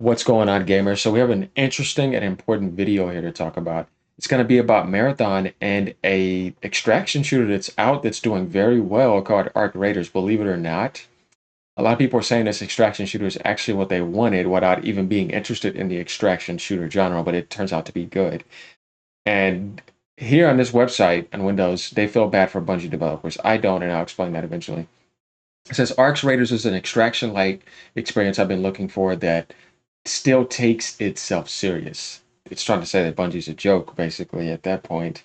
What's going on, gamers? So we have an interesting and important video here to talk about. It's going to be about Marathon and a extraction shooter that's out that's doing very well called Arc Raiders. Believe it or not, a lot of people are saying this extraction shooter is actually what they wanted without even being interested in the extraction shooter genre, but it turns out to be good. And here on this website on Windows, they feel bad for Bungie developers. I don't, and I'll explain that eventually. It says Arc Raiders is an extraction-like experience I've been looking for that still takes itself serious. It's trying to say that Bungie's a joke, basically, at that point.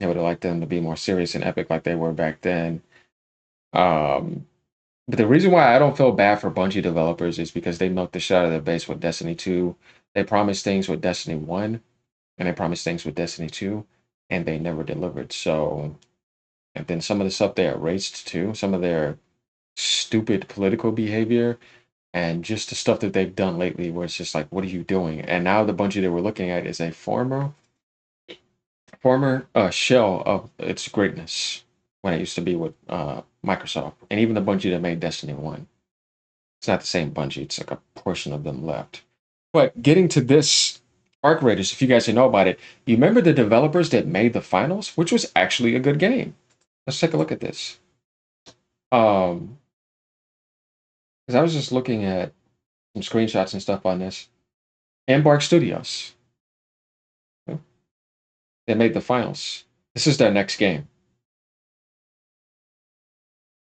I would have liked them to be more serious and epic like they were back then. Um, but the reason why I don't feel bad for Bungie developers is because they milked the shit out of their base with Destiny 2. They promised things with Destiny 1, and they promised things with Destiny 2, and they never delivered. So, and then some of the stuff they erased too, some of their stupid political behavior and just the stuff that they've done lately where it's just like, what are you doing? And now the Bungie that we're looking at is a former shell of its greatness when it used to be with Microsoft. And even the Bungie that made Destiny 1. It's not the same Bungie, it's like a portion of them left. But getting to this Arc Raiders, if you guys didn't know about it, you remember the developers that made the finals, which was actually a good game. Let's take a look at this. Um, because I was just looking at some screenshots and stuff on this. Embark Studios. They made the finals. This is their next game.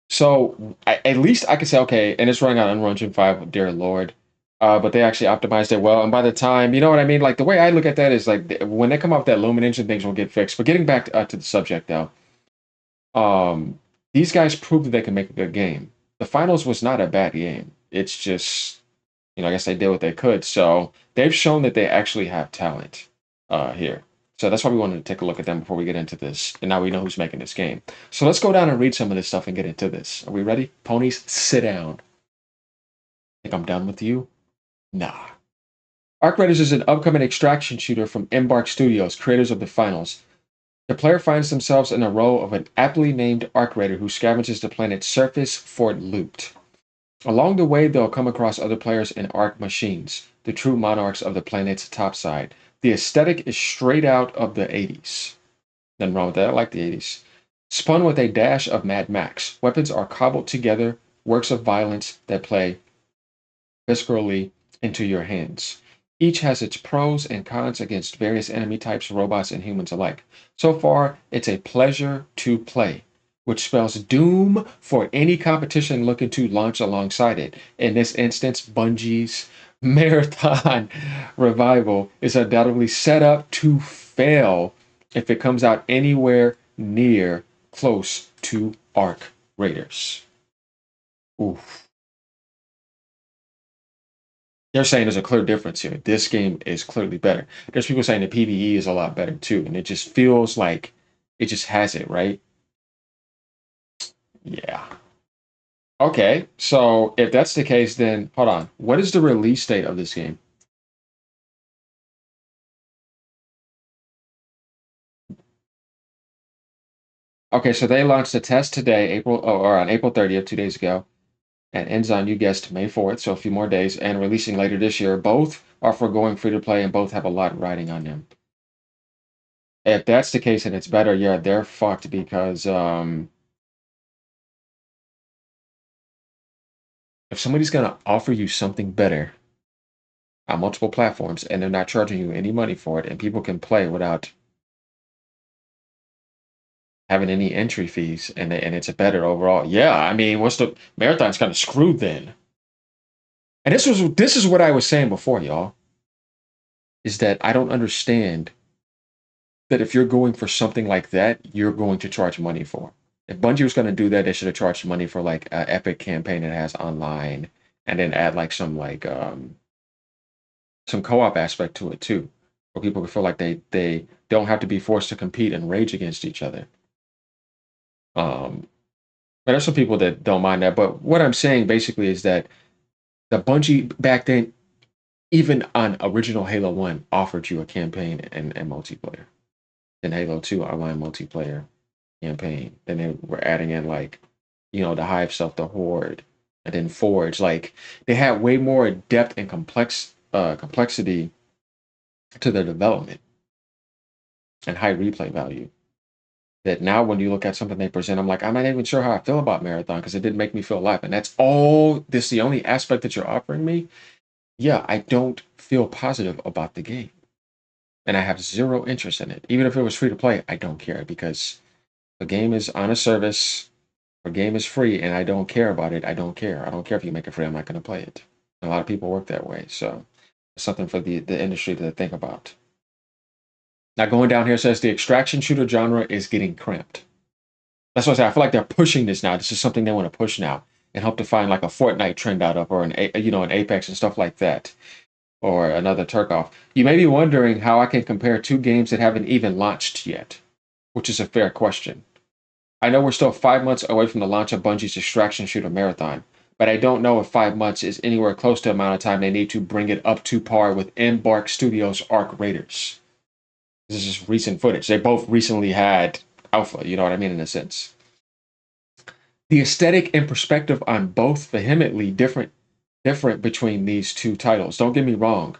So at least I could say, okay, and it's running on Unreal Engine 5, dear Lord. But they actually optimized it well. And by the time, you know what I mean? Like the way I look at that is like when they come up with that Lumen Engine, things will get fixed. But getting back to the subject though, um, these guys proved that they can make a good game. The finals was not a bad game. It's just, I guess they did what they could. So they've shown that they actually have talent here. So that's why we wanted to take a look at them before we get into this. And now we know who's making this game. So let's go down and read some of this stuff and get into this. Are we ready? Ponies, sit down. Think I'm done with you? Nah. Arc Raiders is an upcoming extraction shooter from Embark Studios, creators of the finals. The player finds themselves in the role of an aptly named Arc Raider who scavenges the planet's surface for loot. Along the way, they'll come across other players in Arc machines, the true monarchs of the planet's topside. The aesthetic is straight out of the 80s. Nothing wrong with that. I like the 80s. Spun with a dash of Mad Max, weapons are cobbled together, works of violence that play viscerally into your hands. Each has its pros and cons against various enemy types, robots, and humans alike. So far, it's a pleasure to play, which spells doom for any competition looking to launch alongside it. In this instance, Bungie's Marathon Revival is undoubtedly set up to fail if it comes out anywhere near close to Arc Raiders. Oof. They're saying there's a clear difference here. This game is clearly better. There's people saying the PvE is a lot better too, and it just feels like it just has it, right? Yeah. Okay, so if that's the case, then hold on. What is the release date of this game? Okay, so they launched a test today, or on April 30th, 2 days ago, and ends on, you guessed, May 4th, so a few more days, and releasing later this year. Both are for going free to play, and both have a lot riding on them. If that's the case and it's better, yeah, they're fucked because if somebody's gonna offer you something better on multiple platforms and they're not charging you any money for it, and people can play without having any entry fees, and it's a better overall. Yeah, I mean, what's the marathon's kind of screwed then? And this is what I was saying before, y'all, is that I don't understand that if you're going for something like that, you're going to charge money for. If Bungie was going to do that, they should have charged money for like an epic campaign that has online, and then add like some co-op aspect to it too, where people can feel like they don't have to be forced to compete and rage against each other. Um, but there's some people that don't mind that. But what I'm saying basically is that the Bungie back then, even on original Halo 1, offered you a campaign and multiplayer. Then Halo 2 online multiplayer campaign. Then they were adding in like, the Hive stuff, the Horde, and then Forge. Like they had way more depth and complexity to their development and high replay value. That now when you look at something they present, I'm like, I'm not even sure how I feel about Marathon because it didn't make me feel alive. And that's all this the only aspect that you're offering me. Yeah, I don't feel positive about the game. And I have zero interest in it. Even if it was free to play, I don't care because the game is on a service, or game is free, and I don't care about it. I don't care. I don't care if you make it free, I'm not gonna play it. A lot of people work that way. So it's something for the industry to think about. Now going down here says the extraction shooter genre is getting cramped. That's what I say. I feel like they're pushing this now. This is something they want to push now and hope to find like a Fortnite trend out of or an Apex and stuff like that or another Tarkov. You may be wondering how I can compare two games that haven't even launched yet, which is a fair question. I know we're still 5 months away from the launch of Bungie's extraction shooter Marathon, but I don't know if 5 months is anywhere close to the amount of time they need to bring it up to par with Embark Studios' Arc Raiders. This is recent footage. They both recently had alpha, you know what I mean, in a sense. The aesthetic and perspective on both vehemently different between these two titles. Don't get me wrong,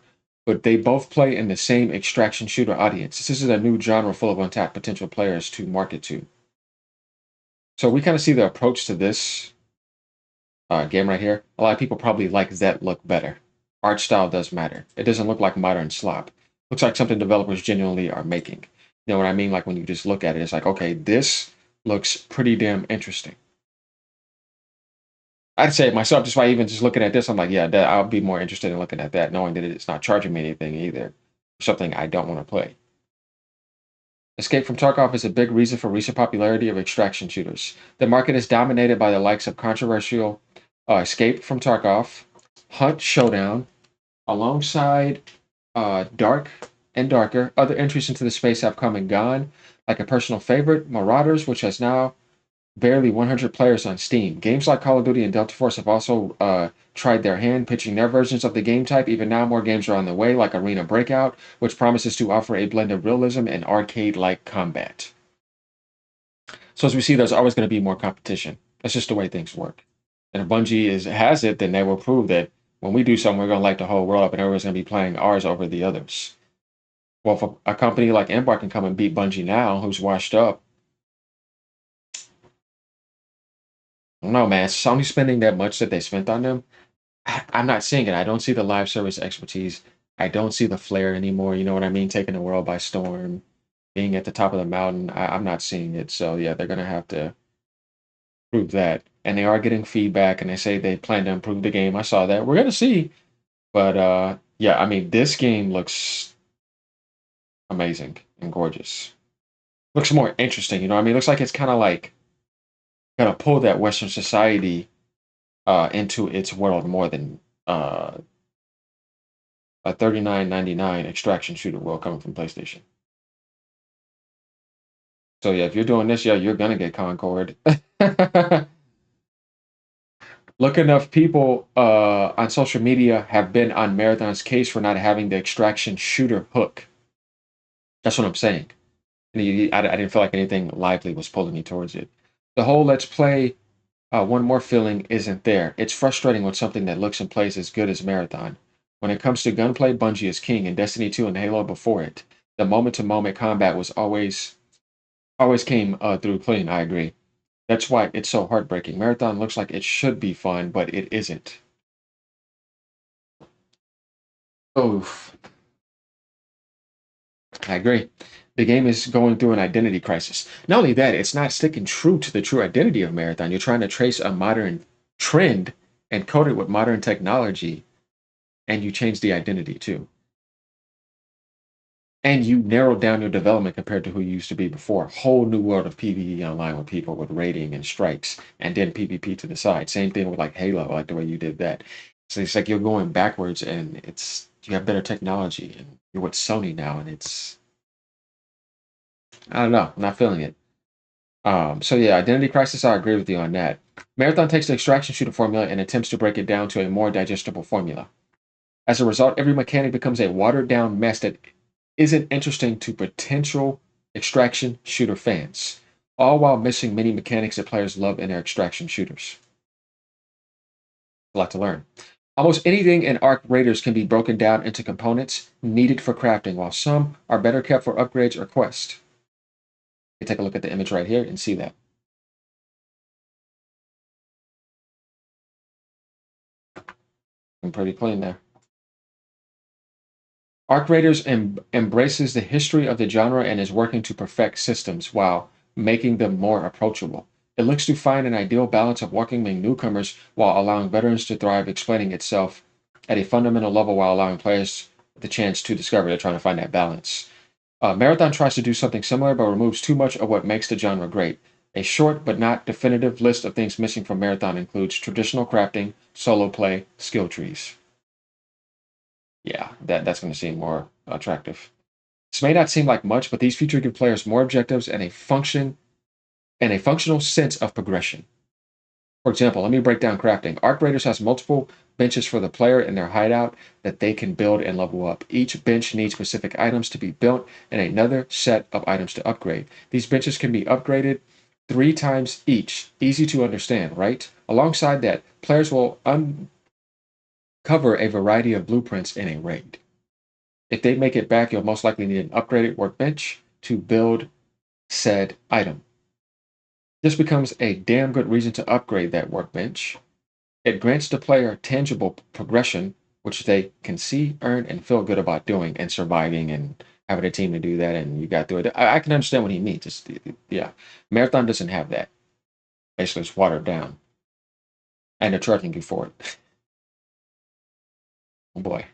but they both play in the same extraction shooter audience. This is a new genre full of untapped potential players to market to. So we kind of see the approach to this game right here. A lot of people probably like that look better. Art style does matter. It doesn't look like modern slop. Looks like something developers genuinely are making. You know what I mean? Like when you just look at it, it's like, okay, this looks pretty damn interesting. I'd say myself, just by even just looking at this, I'm like, yeah, that, I'll be more interested in looking at that, knowing that it's not charging me anything either. Something I don't want to play. Escape from Tarkov is a big reason for recent popularity of extraction shooters. The market is dominated by the likes of controversial Escape from Tarkov, Hunt Showdown, alongside Dark and Darker. Other entries into the space have come and gone, like a personal favorite, Marauders, which has now barely 100 players on Steam. Games like Call of Duty and Delta Force have also tried their hand pitching their versions of the game type. Even now, more games are on the way, like Arena Breakout, which promises to offer a blend of realism and arcade-like combat. So as we see, there's always going to be more competition. That's just the way things work. And if Bungie has it, then they will prove that when we do something, we're going to light the whole world up, and everyone's going to be playing ours over the others. Well, if a company like Embark can come and beat Bungie now, who's washed up, I don't know, man. Sony spending that much that they spent on them, I'm not seeing it. I don't see the live service expertise. I don't see the flair anymore. You know what I mean? Taking the world by storm, being at the top of the mountain. I'm not seeing it. So yeah, they're gonna have to prove that. And they are getting feedback, and they say they plan to improve the game. I saw that. We're gonna see. But yeah, I mean, this game looks amazing and gorgeous. Looks more interesting. You know what I mean? Looks like it's kind of like gonna pull that Western society into its world more than a 39.99 extraction shooter will coming from PlayStation. So yeah, if you're doing this, yeah, you're gonna get Concord. Look, enough people on social media have been on Marathon's case for not having the extraction shooter hook. That's what I'm saying. And I didn't feel like anything lively was pulling me towards it. The whole let's play one more feeling isn't there. It's frustrating when something that looks and plays as good as Marathon. When it comes to gunplay, Bungie is king, and Destiny 2 and Halo before it. The moment-to-moment combat was always came through clean. I agree. That's why it's so heartbreaking. Marathon looks like it should be fun, but it isn't. Oof. I agree. The game is going through an identity crisis. Not only that, it's not sticking true to the true identity of Marathon. You're trying to trace a modern trend and code it with modern technology, and you change the identity too. And you narrowed down your development compared to who you used to be before. Whole new world of PvE online with people with raiding and strikes, and then PvP to the side. Same thing with like Halo, like the way you did that. So it's like you're going backwards, and it's you have better technology, and you're with Sony now, and it's I don't know, I'm not feeling it. So yeah, identity crisis. I agree with you on that. Marathon takes the extraction shooter formula and attempts to break it down to a more digestible formula. As a result, every mechanic becomes a watered down mess that isn't interesting to potential extraction shooter fans, all while missing many mechanics that players love in their extraction shooters. A lot to learn. Almost anything in Arc Raiders can be broken down into components needed for crafting, while some are better kept for upgrades or quests. You take a look at the image right here and see that. I'm pretty clean there. Arc Raiders embraces the history of the genre and is working to perfect systems while making them more approachable. It looks to find an ideal balance of welcoming newcomers while allowing veterans to thrive, explaining itself at a fundamental level while allowing players the chance to discover. They're trying to find that balance. Marathon tries to do something similar but removes too much of what makes the genre great. A short but not definitive list of things missing from Marathon includes traditional crafting, solo play, skill trees. Yeah, that's going to seem more attractive. This may not seem like much, but these features give players more objectives and a functional sense of progression. For example, let me break down crafting. Arc Raiders has multiple benches for the player in their hideout that they can build and level up. Each bench needs specific items to be built and another set of items to upgrade. These benches can be upgraded 3 times each. Easy to understand, right? Alongside that, players will uncover a variety of blueprints in a raid. If they make it back, you'll most likely need an upgraded workbench to build said item. This becomes a damn good reason to upgrade that workbench. It grants the player tangible progression, which they can see, earn, and feel good about doing and surviving and having a team to do that. And you got through it. I can understand what he means. Yeah, Marathon doesn't have that. Basically, it's watered down, and they're charging you for it. Oh boy.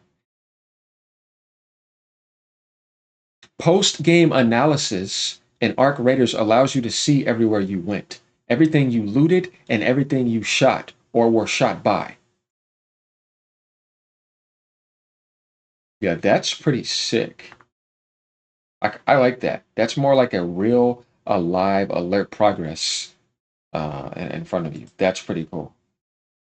Post game analysis in Arc Raiders allows you to see everywhere you went, everything you looted, and everything you shot or were shot by. Yeah, that's pretty sick. I like that. That's more like a real, alive, alert progress in front of you. That's pretty cool.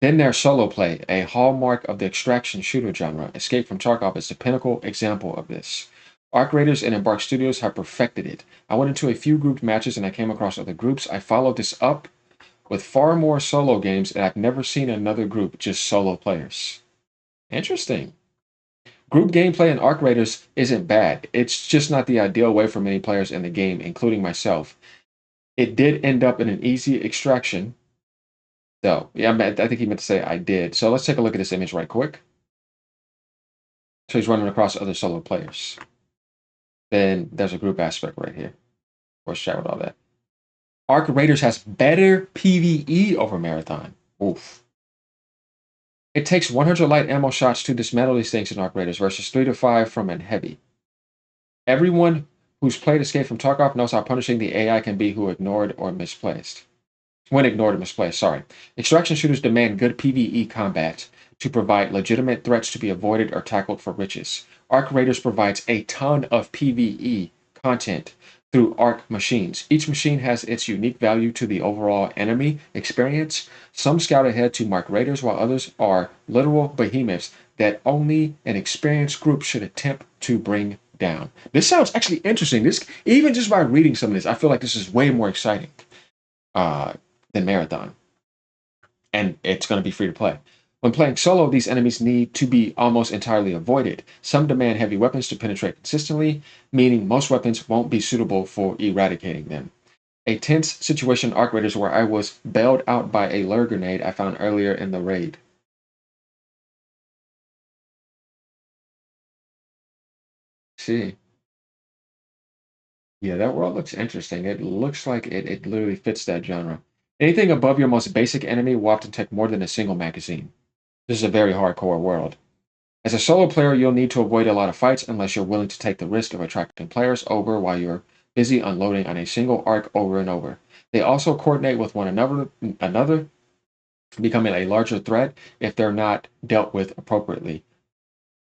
Then there's solo play, a hallmark of the extraction shooter genre. Escape from Tarkov is the pinnacle example of this. Arc Raiders and Embark Studios have perfected it. I went into a few grouped matches and I came across other groups. I followed this up with far more solo games, and I've never seen another group just solo players. Interesting. Group gameplay in Arc Raiders isn't bad. It's just not the ideal way for many players in the game, including myself. It did end up in an easy extraction, though. Yeah, I think he meant to say I did. So let's take a look at this image right quick. So he's running across other solo players. Then there's a group aspect right here. Of course, chat with all that. Arc Raiders has better PvE over Marathon. Oof. It takes 100 light ammo shots to dismantle these things in Arc Raiders versus 3 to 5 from a heavy. Everyone who's played Escape from Tarkov knows how punishing the AI can be who ignored or misplaced. When ignored or misplaced, sorry. Extraction shooters demand good PvE combat to provide legitimate threats to be avoided or tackled for riches. Arc Raiders provides a ton of PvE content through Arc machines. Each machine has its unique value to the overall enemy experience. Some scout ahead to mark raiders, while others are literal behemoths that only an experienced group should attempt to bring down. This sounds actually interesting. This, even just by reading some of this, I feel like this is way more exciting uh, than Marathon, and it's going to be free to play. When playing solo, these enemies need to be almost entirely avoided. Some demand heavy weapons to penetrate consistently, meaning most weapons won't be suitable for eradicating them. A tense situation in Arc Raiders where I was bailed out by a lure grenade I found earlier in the raid. See, yeah, that world looks interesting. It looks like it literally fits that genre. Anything above your most basic enemy will often take more than a single magazine. This is a very hardcore world. As a solo player, you'll need to avoid a lot of fights unless you're willing to take the risk of attracting players over while you're busy unloading on a single arc over and over. They also coordinate with one another, becoming a larger threat if they're not dealt with appropriately.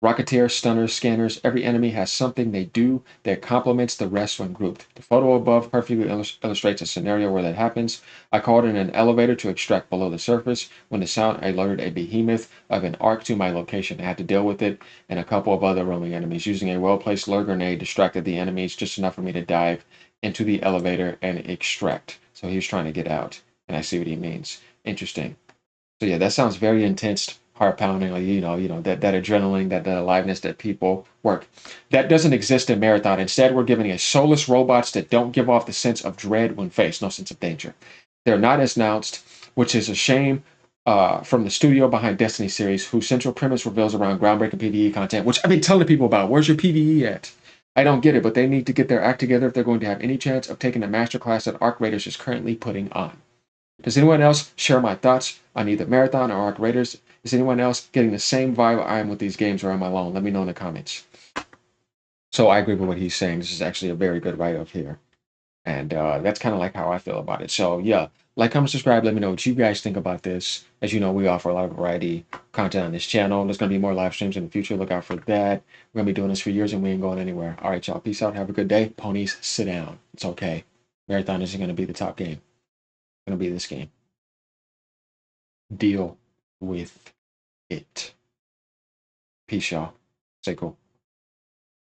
Rocketeers, stunners, scanners, every enemy has something they do that complements the rest when grouped. The photo above perfectly illustrates a scenario where that happens. I called in an elevator to extract below the surface. When the sound alerted a behemoth of an arc to my location, I had to deal with it and a couple of other roaming enemies. Using a well-placed lure grenade distracted the enemies just enough for me to dive into the elevator and extract. So he was trying to get out, and I see what he means. Interesting. So yeah, that sounds very intense, heart pounding, like that adrenaline, that aliveness that people work. That doesn't exist in Marathon. Instead, we're giving us soulless robots that don't give off the sense of dread when faced, no sense of danger. They're not as announced, which is a shame. From the studio behind Destiny series, whose central premise revolves around groundbreaking PvE content, which I've been telling people about. Where's your PvE at? I don't get it, but they need to get their act together if they're going to have any chance of taking the masterclass that Arc Raiders is currently putting on. Does anyone else share my thoughts on either Marathon or Arc Raiders? Is anyone else getting the same vibe I am with these games, or am I alone? Let me know in the comments. So I agree with what he's saying. This is actually a very good write-up here. And that's kind of like how I feel about it. So yeah, like, comment, subscribe. Let me know what you guys think about this. As you know, we offer a lot of variety content on this channel. There's going to be more live streams in the future. Look out for that. We're going to be doing this for years and we ain't going anywhere. All right, y'all. Peace out. Have a good day. Ponies, sit down. It's okay. Marathon isn't going to be the top game. It's going to be this game. Deal with it. Peace, y'all. Stay cool.